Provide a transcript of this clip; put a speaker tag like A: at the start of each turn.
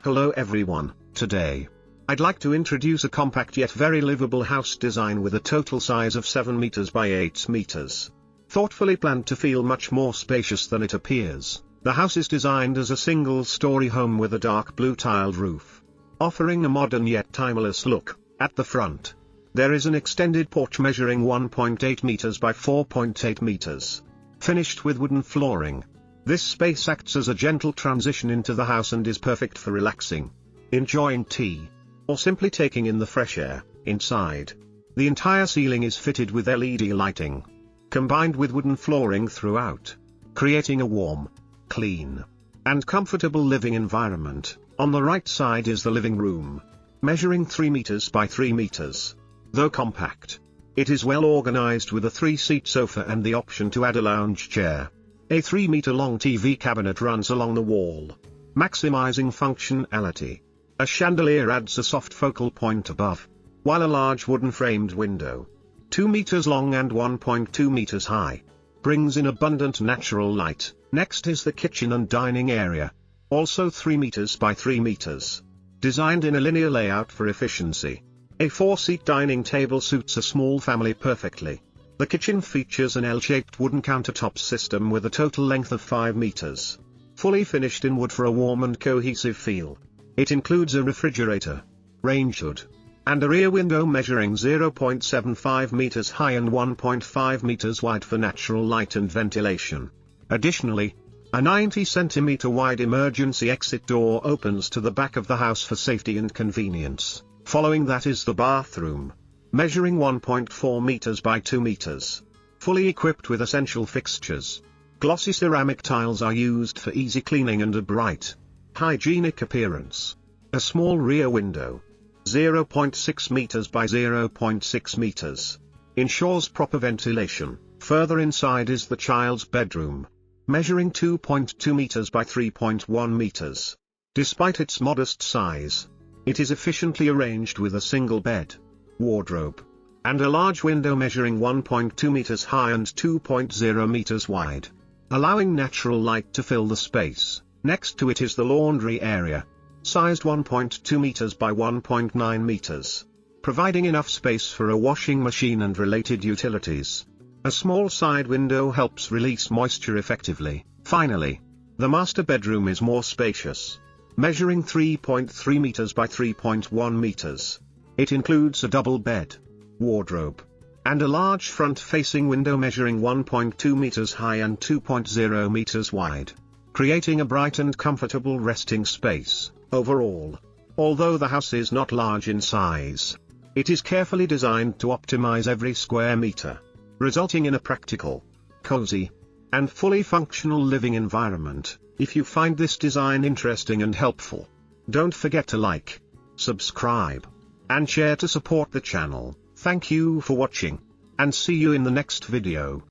A: Hello everyone, today I'd like to introduce a compact yet very livable house design with a total size of 7 meters by 8 meters. Thoughtfully planned to feel much more spacious than it appears, the house is designed as a single-story home with a dark blue tiled roof, offering a modern yet timeless look. At the front, there is an extended porch measuring 1.8 meters by 4.8 meters, finished with wooden flooring. This space acts as a gentle transition into the house and is perfect for relaxing, enjoying tea, or simply taking in the fresh air. Inside, the entire ceiling is fitted with LED lighting, combined with wooden flooring throughout, creating a warm, clean, and comfortable living environment. On the right side is the living room, measuring 3 meters by 3 meters. Though compact, it is well organized with a 3-seat sofa and the option to add a lounge chair. A 3-meter-long TV cabinet runs along the wall, maximizing functionality. A chandelier adds a soft focal point above, while a large wooden-framed window, 2 meters long and 1.2 meters high, brings in abundant natural light. Next is the kitchen and dining area, also 3 meters by 3 meters, designed in a linear layout for efficiency. A 4-seat dining table suits a small family perfectly. The kitchen features an L-shaped wooden countertop system with a total length of 5 meters, fully finished in wood for a warm and cohesive feel. It includes a refrigerator, range hood, and a rear window measuring 0.75 meters high and 1.5 meters wide for natural light and ventilation. Additionally, a 90-centimeter wide emergency exit door opens to the back of the house for safety and convenience. Following that is the bathroom, measuring 1.4 meters by 2 meters, fully equipped with essential fixtures. Glossy ceramic tiles are used for easy cleaning and a bright, hygienic appearance. A small rear window, 0.6 meters by 0.6 meters, ensures proper ventilation. Further inside is the child's bedroom, measuring 2.2 meters by 3.1 meters. Despite its modest size, it is efficiently arranged with a single bed, wardrobe, and a large window measuring 1.2 meters high and 2.0 meters wide, allowing natural light to fill the space. Next to it is the laundry area, sized 1.2 meters by 1.9 meters, providing enough space for a washing machine and related utilities. A small side window helps release moisture effectively. Finally, the master bedroom is more spacious, measuring 3.3 meters by 3.1 meters. It includes a double bed, wardrobe, and a large front-facing window measuring 1.2 meters high and 2.0 meters wide, creating a bright and comfortable resting space. Overall, although the house is not large in size, it is carefully designed to optimize every square meter, resulting in a practical, cozy, and fully functional living environment. If you find this design interesting and helpful, don't forget to like, subscribe, and share to support the channel. Thank you for watching, and see you in the next video.